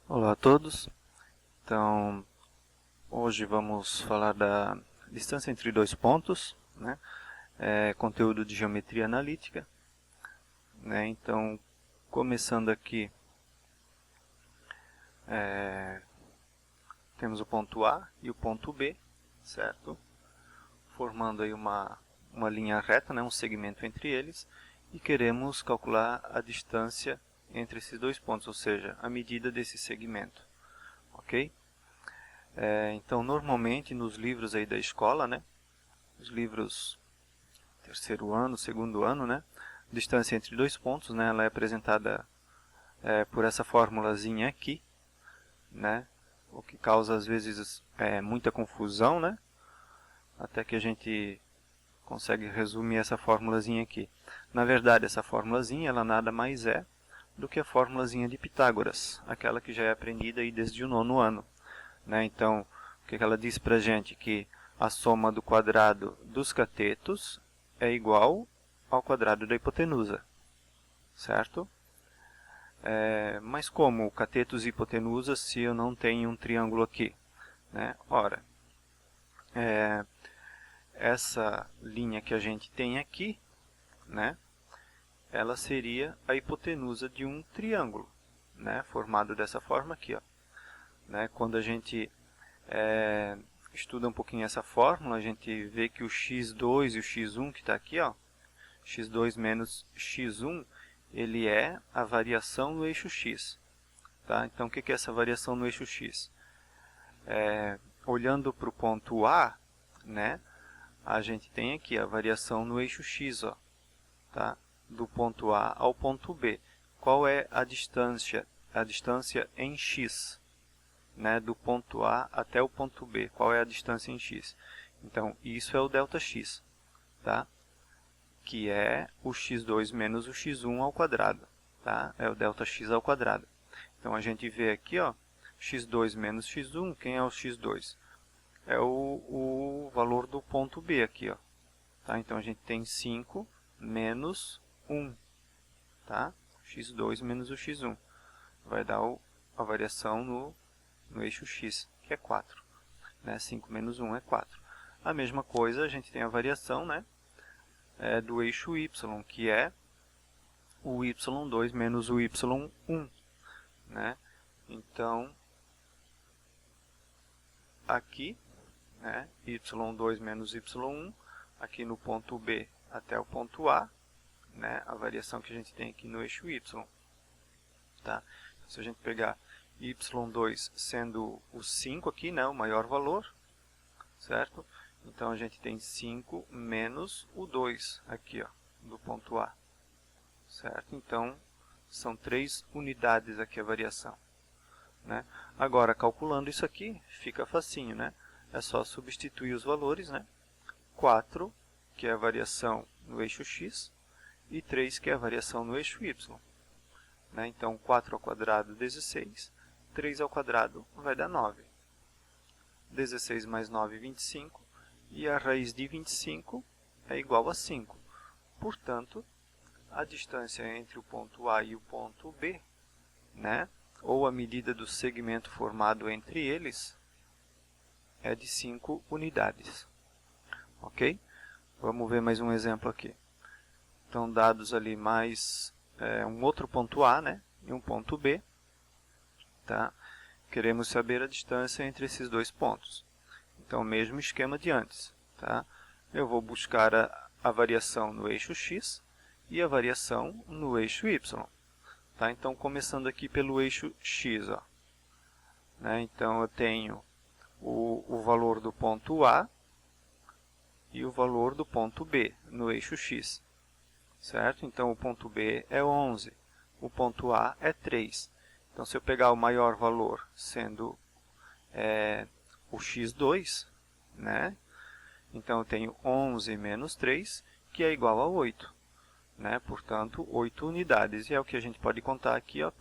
Olá a todos. Então, hoje vamos falar da distância entre dois pontos, né? Conteúdo de geometria analítica, né? Então, começando aqui, temos o ponto A e o ponto B, certo? Formando aí uma linha reta, né? Um segmento entre eles, e queremos calcular a distância entre esses dois pontos, ou seja, a medida desse segmento, ok? Então, normalmente nos livros aí da escola, né? Os livros terceiro ano, segundo ano, né? Distância entre dois pontos, né? Ela é apresentada por essa formulazinha aqui, né? O que causa às vezes muita confusão, né? Até que a gente consegue resumir essa formulazinha aqui. Na verdade, essa formulazinha ela nada mais é do que a formulazinha de Pitágoras, aquela que já é aprendida aí desde o nono ano, né? Então, o que ela diz para a gente? Que a soma do quadrado dos catetos é igual ao quadrado da hipotenusa, certo? Mas como catetos e hipotenusa se eu não tenho um triângulo aqui, né? Ora, essa linha que a gente tem aqui, né? Ela seria a hipotenusa de um triângulo, né? Formado dessa forma aqui, ó, né? Quando a gente estuda um pouquinho essa fórmula, a gente vê que o x2 e o x1 que está aqui, ó, x2 menos x1, ele é a variação no eixo x. Tá? Então, o que é essa variação no eixo x? Olhando para o ponto A, né, a gente tem aqui a variação no eixo x, ó, tá? Do ponto A ao ponto B. Qual é a distância? A distância em x, né, do ponto A até o ponto B. Qual é a distância em x? Então, isso é o ΔX, tá? Que é o x2 menos o x1 ao quadrado, tá? É o ΔX ao quadrado. Então, a gente vê aqui, ó, x2 menos x1, quem é o x2? É o valor do ponto B aqui, ó. Tá? Então, a gente tem 5 menos 1, tá? x2 menos o x1. Vai dar a variação no eixo x, que é 4. Né? 5 menos 1 é 4. A mesma coisa, a gente tem a variação, né, do eixo y, que é o y2 menos o y1. Né? Então, aqui, né, y2 menos y1, aqui no ponto B até o ponto A, né, a variação que a gente tem aqui no eixo y. Tá? Se a gente pegar y2 sendo o 5 aqui, né, o maior valor, certo? Então, a gente tem 5 menos o 2 aqui, ó, do ponto A, certo? Então, são 3 unidades aqui a variação. Né? Agora, calculando isso aqui, fica facinho, né? É só substituir os valores, né? 4, que é a variação no eixo x, e 3, que é a variação no eixo y. Né? Então, 4 ao quadrado, 16. 3 ao quadrado vai dar 9. 16 mais 9, 25. E a raiz de 25 é igual a 5. Portanto, a distância entre o ponto A e o ponto B, né, ou a medida do segmento formado entre eles, é de 5 unidades. Ok? Vamos ver mais um exemplo aqui. Então, dados ali mais um outro ponto A, né, e um ponto B. Tá? Queremos saber a distância entre esses dois pontos. Então, mesmo esquema de antes. Tá? Eu vou buscar a variação no eixo x e a variação no eixo y. Tá? Então, começando aqui pelo eixo x. Ó. Né? Então, eu tenho o valor do ponto A e o valor do ponto B no eixo x. Certo? Então, o ponto B é 11, o ponto A é 3. Então, se eu pegar o maior valor sendo o x2, né? Então, eu tenho 11 menos 3, que é igual a 8. Né? Portanto, 8 unidades. E é o que a gente pode contar aqui, ó,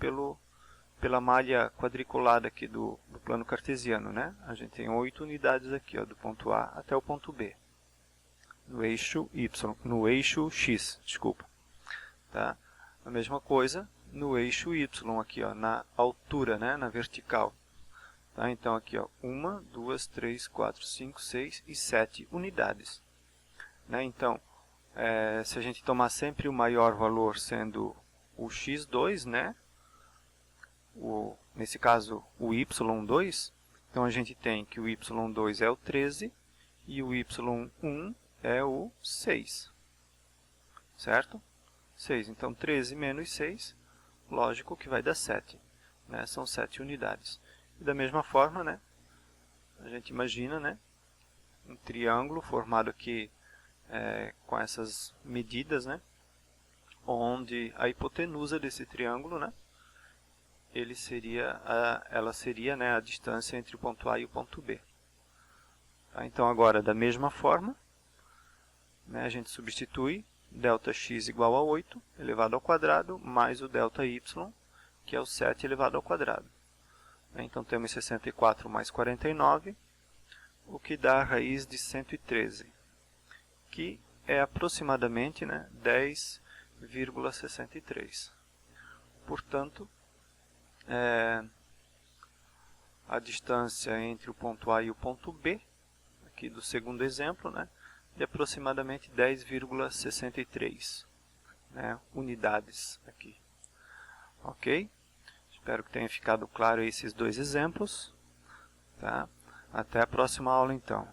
pela malha quadriculada aqui do plano cartesiano. Né? A gente tem 8 unidades aqui, ó, do ponto A até o ponto B. No eixo y, no eixo x, desculpa. Tá? A mesma coisa no eixo Y, aqui, ó, na altura, né, na vertical. Tá? Então, aqui, ó, 1, 2, 3, 4, 5, 6 e 7 unidades. Né? Então, se a gente tomar sempre o maior valor sendo o x2, né, nesse caso o y2, então a gente tem que o y2 é o 13 e o y1 é o 6. Certo? 6. Então, 13 menos 6, lógico que vai dar 7. Né? São 7 unidades. E da mesma forma, né, a gente imagina, né, um triângulo formado aqui com essas medidas, né, onde a hipotenusa desse triângulo, né, ela seria, né, a distância entre o ponto A e o ponto B. Tá? Então, agora, da mesma forma, né, a gente substitui ΔX igual a 8 elevado ao quadrado mais o ΔY, que é o 7 elevado ao quadrado. Então, temos 64 mais 49, o que dá a raiz de 113, que é aproximadamente, né, 10,63. Portanto, a distância entre o ponto A e o ponto B, aqui do segundo exemplo, né, de aproximadamente 10,63, né, unidades aqui. Ok? Espero que tenha ficado claro esses dois exemplos. Tá? Até a próxima aula, então.